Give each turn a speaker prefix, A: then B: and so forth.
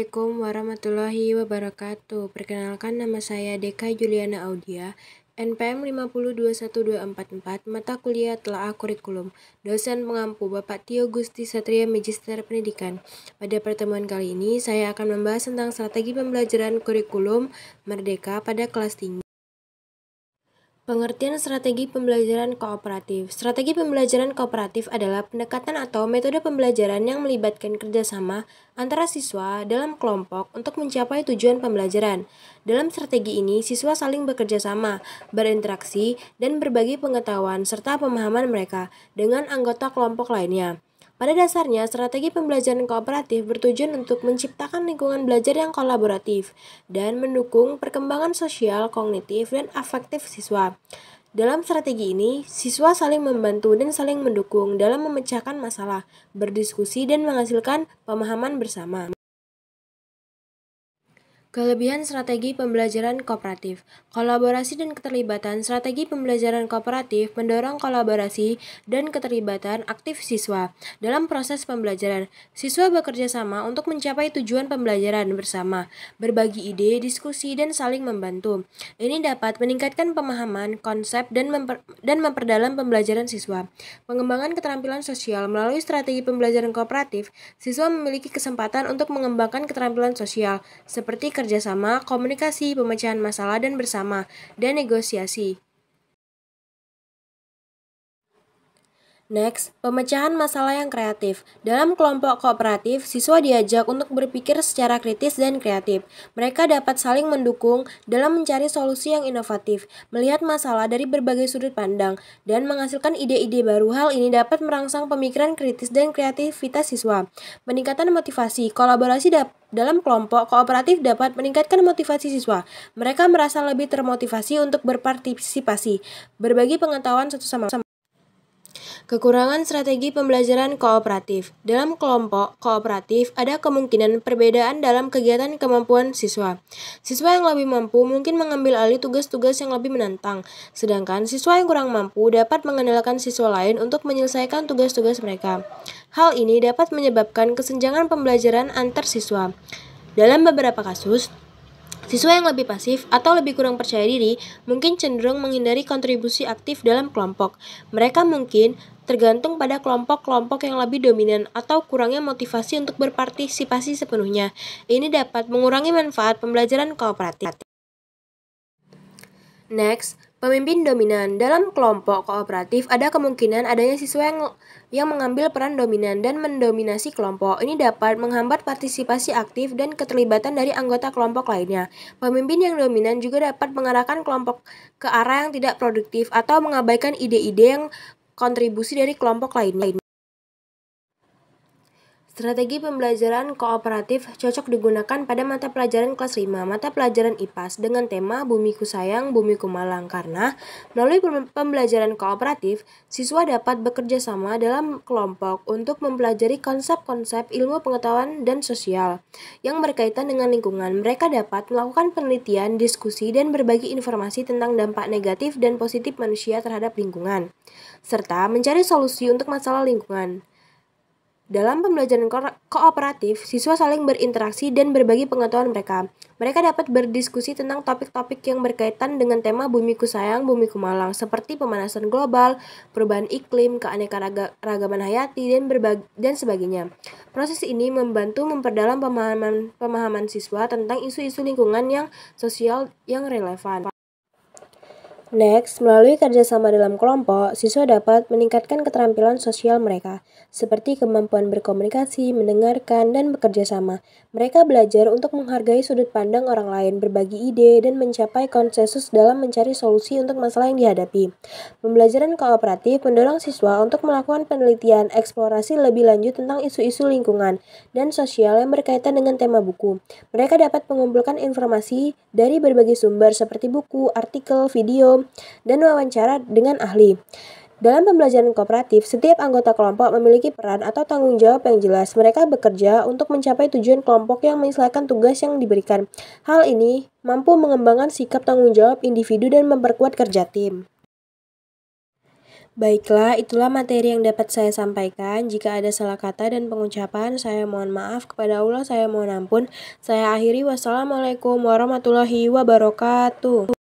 A: Assalamualaikum warahmatullahi wabarakatuh. Perkenalkan, nama saya Deka Juliana Audia, NPM 5021244, mata kuliah Telaah Kurikulum. Dosen pengampu Bapak Tio Gusti Satria, Magister Pendidikan. Pada pertemuan kali ini, saya akan membahas tentang strategi pembelajaran kurikulum Merdeka pada kelas tinggi. Pengertian strategi pembelajaran kooperatif. Strategi pembelajaran kooperatif adalah pendekatan atau metode pembelajaran yang melibatkan kerjasama antara siswa dalam kelompok untuk mencapai tujuan pembelajaran. Dalam strategi ini, siswa saling bekerja sama, berinteraksi, dan berbagi pengetahuan serta pemahaman mereka dengan anggota kelompok lainnya. Pada dasarnya, strategi pembelajaran kooperatif bertujuan untuk menciptakan lingkungan belajar yang kolaboratif dan mendukung perkembangan sosial, kognitif, dan afektif siswa. Dalam strategi ini, siswa saling membantu dan saling mendukung dalam memecahkan masalah, berdiskusi, dan menghasilkan pemahaman bersama. Kelebihan strategi pembelajaran kooperatif. Kolaborasi dan keterlibatan. Strategi pembelajaran kooperatif mendorong kolaborasi dan keterlibatan aktif siswa dalam proses pembelajaran. Siswa bekerja sama untuk mencapai tujuan pembelajaran bersama, berbagi ide, diskusi, dan saling membantu. Ini dapat meningkatkan pemahaman, konsep, dan memperdalam pembelajaran siswa. Pengembangan keterampilan sosial. Melalui strategi pembelajaran kooperatif, siswa memiliki kesempatan untuk mengembangkan keterampilan sosial seperti kerjasama, komunikasi, pemecahan masalah dan bersama, dan negosiasi. Next, pemecahan masalah yang kreatif. Dalam kelompok kooperatif, siswa diajak untuk berpikir secara kritis dan kreatif. Mereka dapat saling mendukung dalam mencari solusi yang inovatif, melihat masalah dari berbagai sudut pandang, dan menghasilkan ide-ide baru. Hal ini dapat merangsang pemikiran kritis dan kreativitas siswa. Peningkatan motivasi. Kolaborasi dalam kelompok kooperatif dapat meningkatkan motivasi siswa. Mereka merasa lebih termotivasi untuk berpartisipasi, berbagi pengetahuan satu sama lain. Kekurangan strategi pembelajaran kooperatif. Dalam kelompok kooperatif, ada kemungkinan perbedaan dalam kegiatan kemampuan siswa. Siswa yang lebih mampu mungkin mengambil alih tugas-tugas yang lebih menantang, sedangkan siswa yang kurang mampu dapat mengandalkan siswa lain untuk menyelesaikan tugas-tugas mereka. Hal ini dapat menyebabkan kesenjangan pembelajaran antar siswa. Dalam beberapa kasus, siswa yang lebih pasif atau lebih kurang percaya diri mungkin cenderung menghindari kontribusi aktif dalam kelompok. Mereka mungkin tergantung pada kelompok-kelompok yang lebih dominan atau kurangnya motivasi untuk berpartisipasi sepenuhnya. Ini dapat mengurangi manfaat pembelajaran kooperatif. Next, pemimpin dominan. Dalam kelompok kooperatif ada kemungkinan adanya siswa yang mengambil peran dominan dan mendominasi kelompok. Ini dapat menghambat partisipasi aktif dan keterlibatan dari anggota kelompok lainnya. Pemimpin yang dominan juga dapat mengarahkan kelompok ke arah yang tidak produktif atau mengabaikan ide-ide yang kontribusi dari kelompok lainnya. Strategi pembelajaran kooperatif cocok digunakan pada mata pelajaran kelas 5, mata pelajaran IPAS dengan tema Bumiku Sayang, Bumiku Malang, karena melalui pembelajaran kooperatif, siswa dapat bekerja sama dalam kelompok untuk mempelajari konsep-konsep ilmu pengetahuan dan sosial yang berkaitan dengan lingkungan. Mereka dapat melakukan penelitian, diskusi, dan berbagi informasi tentang dampak negatif dan positif manusia terhadap lingkungan, serta mencari solusi untuk masalah lingkungan. Dalam pembelajaran kooperatif, siswa saling berinteraksi dan berbagi pengetahuan mereka. Mereka dapat berdiskusi tentang topik-topik yang berkaitan dengan tema Bumiku Sayang, Bumiku Malang, seperti pemanasan global, perubahan iklim, keanekaragaman hayati, dan sebagainya. Proses ini membantu memperdalam pemahaman siswa tentang isu-isu lingkungan yang sosial yang relevan. Next, melalui kerjasama dalam kelompok, siswa dapat meningkatkan keterampilan sosial mereka, seperti kemampuan berkomunikasi, mendengarkan, dan bekerja sama. Mereka belajar untuk menghargai sudut pandang orang lain, berbagi ide, dan mencapai konsensus dalam mencari solusi untuk masalah yang dihadapi. Pembelajaran kooperatif mendorong siswa untuk melakukan penelitian, eksplorasi lebih lanjut tentang isu-isu lingkungan dan sosial yang berkaitan dengan tema buku. Mereka dapat mengumpulkan informasi dari berbagai sumber seperti buku, artikel, video, dan wawancara dengan ahli. Dalam pembelajaran kooperatif, setiap anggota kelompok memiliki peran atau tanggung jawab yang jelas. Mereka bekerja untuk mencapai tujuan kelompok yang menyesuaikan tugas yang diberikan. Hal ini mampu mengembangkan sikap tanggung jawab individu dan memperkuat kerja tim. Baiklah, itulah materi yang dapat saya sampaikan. Jika ada salah kata dan pengucapan, saya mohon maaf. Kepada Allah, saya mohon ampun. Saya akhiri. Wassalamualaikum warahmatullahi wabarakatuh.